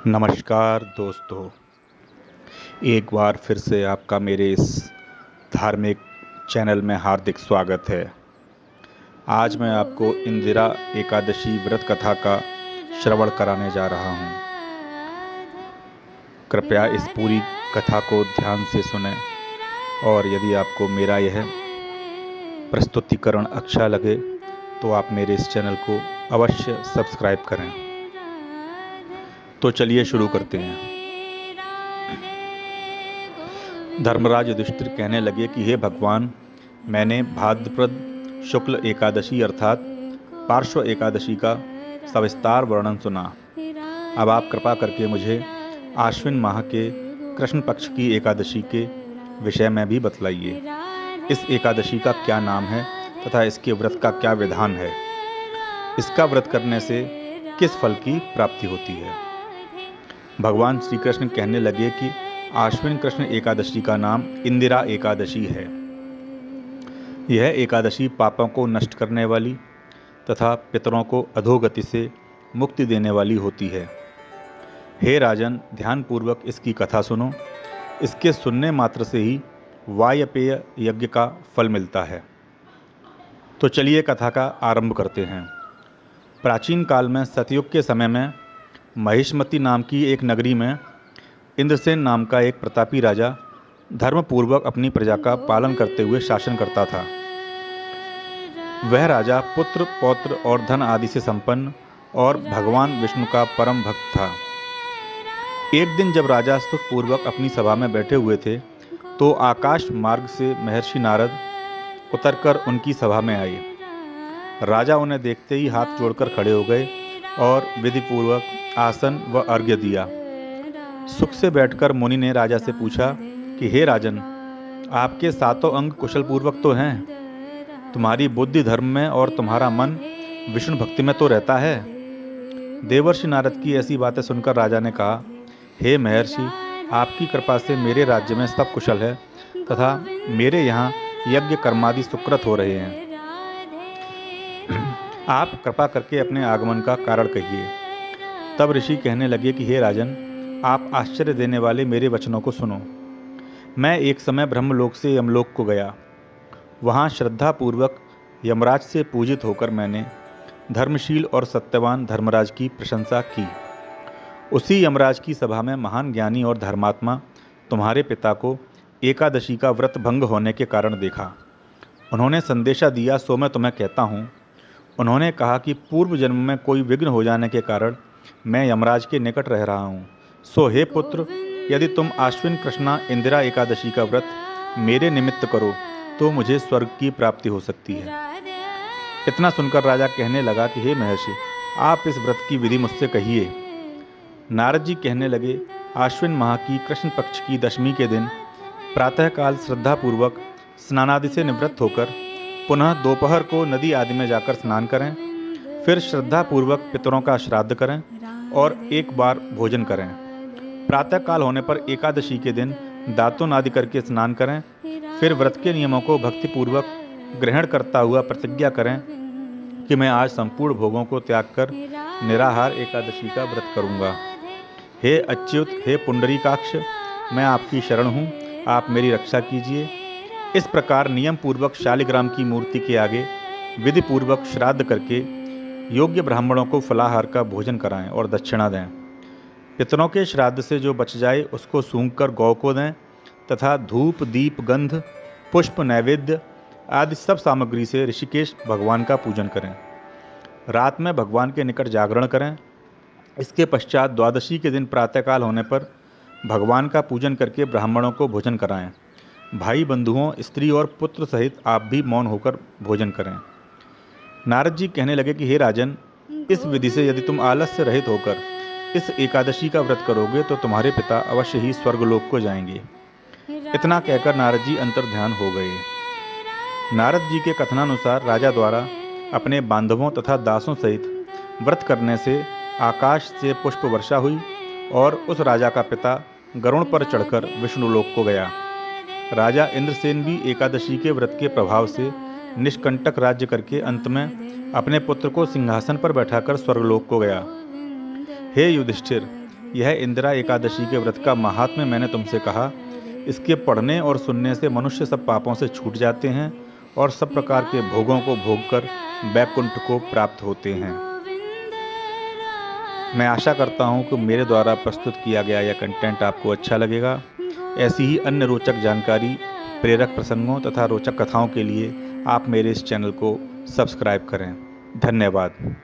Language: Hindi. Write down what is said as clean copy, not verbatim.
नमस्कार दोस्तों, एक बार फिर से आपका मेरे इस धार्मिक चैनल में हार्दिक स्वागत है। आज मैं आपको इंदिरा एकादशी व्रत कथा का श्रवण कराने जा रहा हूँ। कृपया इस पूरी कथा को ध्यान से सुनें और यदि आपको मेरा यह प्रस्तुतिकरण अच्छा लगे तो आप मेरे इस चैनल को अवश्य सब्सक्राइब करें। तो चलिए शुरू करते हैं। धर्मराज युधिष्ठिर कहने लगे कि हे भगवान, मैंने भाद्रपद शुक्ल एकादशी अर्थात पार्श्व एकादशी का सविस्तार वर्णन सुना। अब आप कृपा करके मुझे आश्विन माह के कृष्ण पक्ष की एकादशी के विषय में भी बतलाइए। इस एकादशी का क्या नाम है तथा इसके व्रत का क्या विधान है? इसका व्रत करने से किस फल की प्राप्ति होती है? भगवान श्री कृष्ण कहने लगे कि आश्विन कृष्ण एकादशी का नाम इंदिरा एकादशी है। यह एकादशी पापों को नष्ट करने वाली तथा पितरों को अधोगति से मुक्ति देने वाली होती है। हे राजन, ध्यानपूर्वक इसकी कथा सुनो। इसके सुनने मात्र से ही वायपेय यज्ञ का फल मिलता है। तो चलिए कथा का आरंभ करते हैं। प्राचीन काल में सतयुग के समय में महिष्मती नाम की एक नगरी में इंद्रसेन नाम का एक प्रतापी राजा धर्मपूर्वक अपनी प्रजा का पालन करते हुए शासन करता था। वह राजा पुत्र, पौत्र और धन आदि से संपन्न और भगवान विष्णु का परम भक्त था। एक दिन जब राजा सुखपूर्वक अपनी सभा में बैठे हुए थे तो आकाश मार्ग से महर्षि नारद उतरकर उनकी सभा में आए। राजा उन्हें देखते ही हाथ जोड़कर खड़े हो गए और विधिपूर्वक आसन व अर्घ्य दिया। सुख से बैठकर मुनि ने राजा से पूछा कि हे राजन, आपके सातों अंग कुशल पूर्वक तो हैं, तुम्हारी बुद्धि धर्म में और तुम्हारा मन विष्णु भक्ति में तो रहता है। देवर्षि नारद की ऐसी बातें सुनकर राजा ने कहा, हे महर्षि, आपकी कृपा से मेरे राज्य में सब कुशल है तथा मेरे यहाँ यज्ञ कर्मादि सुकृत हो रहे हैं। आप कृपा करके अपने आगमन का कारण कहिए। तब ऋषि कहने लगे कि हे राजन, आप आश्चर्य देने वाले मेरे वचनों को सुनो। मैं एक समय ब्रह्मलोक से यमलोक को गया। वहाँ श्रद्धापूर्वक यमराज से पूजित होकर मैंने धर्मशील और सत्यवान धर्मराज की प्रशंसा की। उसी यमराज की सभा में महान ज्ञानी और धर्मात्मा तुम्हारे पिता को एकादशी का व्रत भंग होने के कारण देखा। उन्होंने संदेशा दिया, सो मैं तुम्हें कहता हूँ। उन्होंने कहा कि पूर्व जन्म में कोई विघ्न हो जाने के कारण मैं यमराज के निकट रह रहा हूँ। सो हे पुत्र, यदि तुम आश्विन कृष्णा इंदिरा एकादशी का व्रत मेरे निमित्त करो तो मुझे स्वर्ग की प्राप्ति हो सकती है। इतना सुनकर राजा कहने लगा कि हे महर्षि, आप इस व्रत की विधि मुझसे कहिए। नारद जी कहने लगे, आश्विन माह की कृष्ण पक्ष की दशमी के दिन प्रातःकाल श्रद्धापूर्वक स्नानादि से निवृत्त होकर पुनः दोपहर को नदी आदि में जाकर स्नान करें। फिर श्रद्धापूर्वक पितरों का श्राद्ध करें और एक बार भोजन करें। प्रातःकाल होने पर एकादशी के दिन दातुन आदि करके स्नान करें। फिर व्रत के नियमों को भक्तिपूर्वक ग्रहण करता हुआ प्रतिज्ञा करें कि मैं आज संपूर्ण भोगों को त्याग कर निराहार एकादशी का व्रत करूंगा। हे अच्युत, हे पुंडरीकाक्ष, मैं आपकी शरण हूँ, आप मेरी रक्षा कीजिए। इस प्रकार नियम पूर्वक शालिग्राम की मूर्ति के आगे विधि पूर्वक श्राद्ध करके योग्य ब्राह्मणों को फलाहार का भोजन कराएं और दक्षिणा दें। पितरों के श्राद्ध से जो बच जाए उसको सूंघकर गौ को दें तथा धूप, दीप, गंध, पुष्प, नैवेद्य आदि सब सामग्री से ऋषिकेश भगवान का पूजन करें। रात में भगवान के निकट जागरण करें। इसके पश्चात द्वादशी के दिन प्रातःकाल होने पर भगवान का पूजन करके ब्राह्मणों को भोजन कराएं। भाई बंधुओं, स्त्री और पुत्र सहित आप भी मौन होकर भोजन करें। नारद जी कहने लगे कि हे राजन, इस विधि से यदि तुम आलस्य रहित होकर इस एकादशी का व्रत करोगे तो तुम्हारे पिता अवश्य ही स्वर्गलोक को जाएंगे। इतना कहकर नारद जी अंतर्ध्यान हो गए। नारद जी के कथनानुसार राजा द्वारा अपने बांधवों तथा दासों सहित व्रत करने से आकाश से पुष्प वर्षा हुई और उस राजा का पिता गरुड़ पर चढ़कर विष्णुलोक को गया। राजा इंद्रसेन भी एकादशी के व्रत के प्रभाव से निष्कंटक राज्य करके अंत में अपने पुत्र को सिंहासन पर बैठाकर स्वर्गलोक को गया। हे युधिष्ठिर, यह इंदिरा एकादशी के व्रत का महात्म्य मैंने तुमसे कहा। इसके पढ़ने और सुनने से मनुष्य सब पापों से छूट जाते हैं और सब प्रकार के भोगों को भोगकर वैकुंठ को प्राप्त होते हैं। मैं आशा करता हूँ कि मेरे द्वारा प्रस्तुत किया गया यह कंटेंट आपको अच्छा लगेगा। ऐसी ही अन्य रोचक जानकारी, प्रेरक प्रसंगों तथा रोचक कथाओं के लिए आप मेरे इस चैनल को सब्सक्राइब करें। धन्यवाद।